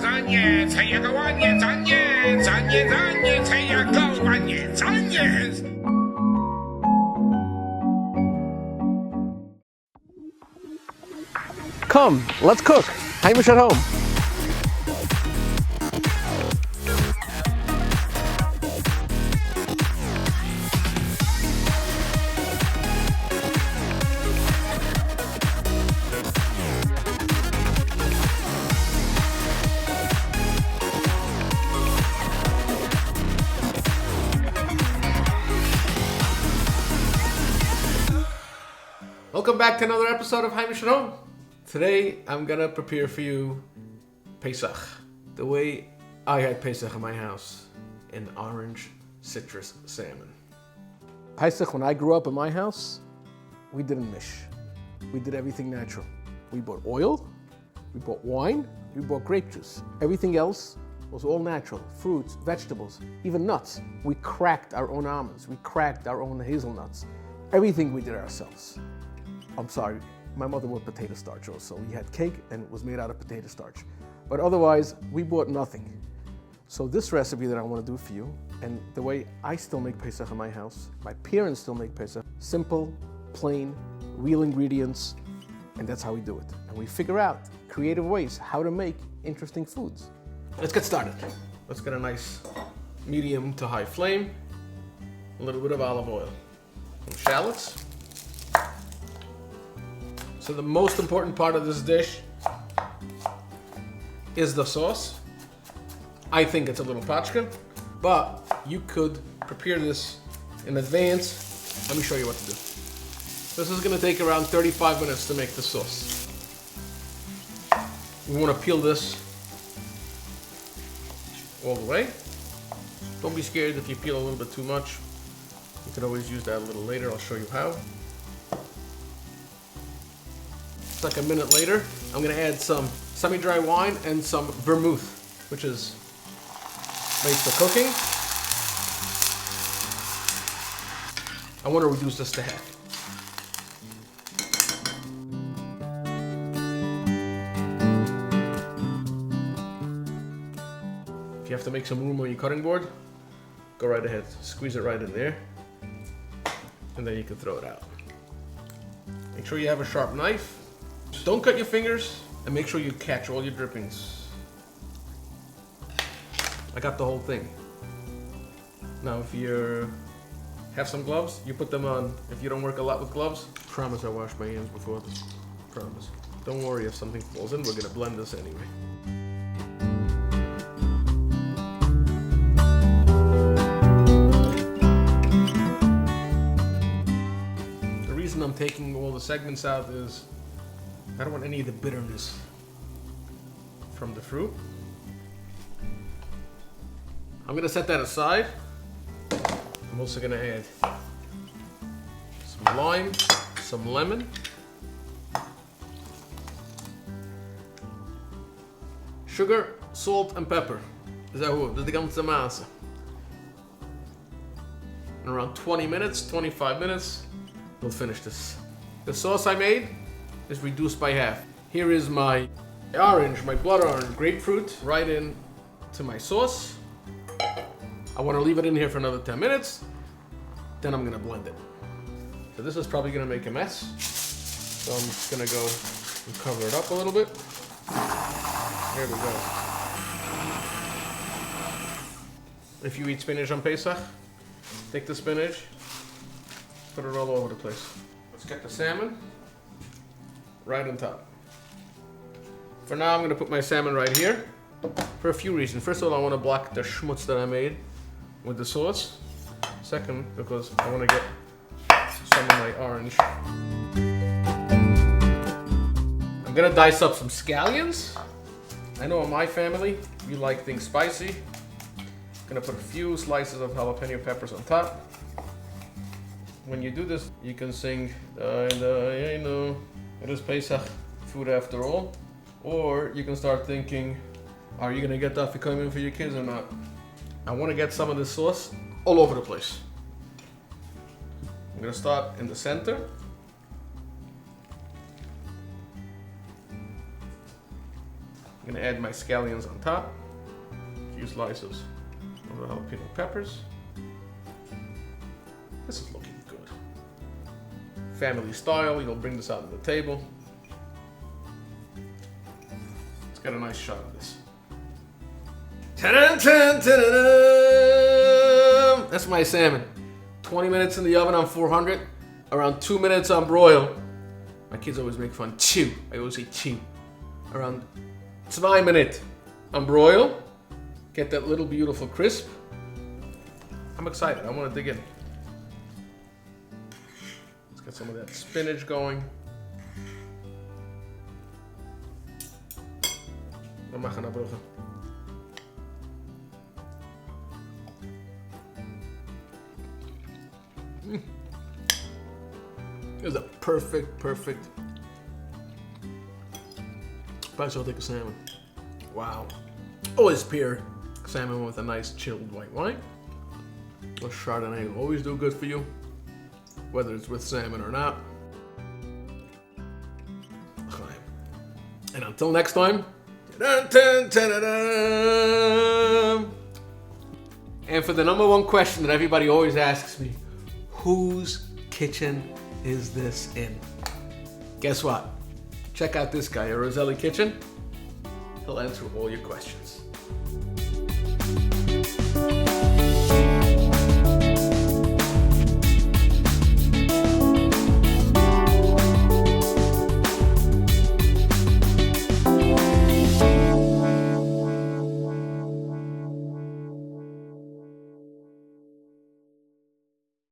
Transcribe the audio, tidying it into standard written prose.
咱也才一个万年，咱也才一个万年，咱也。Come, let's cook. Heimish at home. Welcome back to another episode of Heimish at Home. Today I'm gonna prepare for you Pesach, the way I had Pesach in my house, in orange citrus salmon. Pesach, when I grew up in my house, we didn't mish. We did everything natural. We bought oil, we bought wine, we bought grape juice. Everything else was all natural, fruits, vegetables, even nuts. We cracked our own almonds, we cracked our own hazelnuts. Everything we did ourselves. I'm sorry, my mother bought potato starch also. We had cake and it was made out of potato starch. But otherwise, we bought nothing. So this recipe that I want to do for you, and the way I still make Pesach in my house, my parents still make Pesach, simple, plain, real ingredients, and that's how we do it. And we figure out creative ways how to make interesting foods. Let's get started. Let's get a nice medium to high flame, a little bit of olive oil, some shallots. So the most important part of this dish is the sauce. I think it's a little pachka, but you could prepare this in advance. Let me show you what to do. This is gonna take around 35 minutes to make the sauce. We wanna peel this all the way. Don't be scared if you peel a little bit too much. You could always use that a little later. I'll show you how. It's like a minute later, I'm gonna add some semi-dry wine and some vermouth, which is made for cooking. I want to reduce this to half. If you have to make some room on your cutting board, go right ahead, squeeze it right in there, and then you can throw it out. Make sure you have a sharp knife. Don't cut your fingers, and make sure you catch all your drippings. I got the whole thing. Now if you have some gloves, you put them on. If you don't work a lot with gloves, promise I washed my hands before this. Promise. Don't worry if something falls in, we're gonna blend this anyway. The reason I'm taking all the segments out is I don't want any of the bitterness from the fruit. I'm gonna set that aside. I'm also gonna add some lime, some lemon, sugar, salt, and pepper. Is that what? The ganze Masse. In around 20 minutes, 25 minutes, we'll finish this. The sauce I made is reduced by half. Here is my orange, my blood orange grapefruit right in to my sauce. I want to leave it in here for another 10 minutes. Then I'm gonna blend it. So this is probably gonna make a mess. So I'm just gonna go and cover it up a little bit. There we go. If you eat spinach on Pesach, take the spinach, put it all over the place. Let's get the salmon right on top. For now, I'm gonna put my salmon right here for a few reasons. First of all, I wanna block the schmutz that I made with the sauce. Second, because I wanna get some of my orange. I'm gonna dice up some scallions. I know in my family, we like things spicy. Gonna put a few slices of jalapeno peppers on top. When you do this, you can sing, you know, it is Pesach food after all. Or you can start thinking, are you gonna get that afikomen for your kids or not? I wanna get some of this sauce all over the place. I'm gonna start in the center. I'm I'm gonna add my scallions on top. A few slices of the jalapeno peppers. This is looking good. Family style, you'll bring this out on the table. Let's get a nice shot of this. Ta-da, ta-da, ta-da-da. That's my salmon. 20 minutes in the oven on 400, around 2 minutes on broil. My kids always make fun, chew. I always say chew. Around 2 minutes on broil. Get that little beautiful crisp. I'm excited, I want to dig in. Let's get some of that spinach going. We maken naar bruggen. This is a perfect Pesach salmon. Wow. Always pair salmon with a nice chilled white wine. A Chardonnay will always do good for you, whether it's with salmon or not. And until next time. And for the number one question that everybody always asks me, whose kitchen is this in? Guess what? Check out this guy, a Roselli Kitchen. He'll answer all your questions.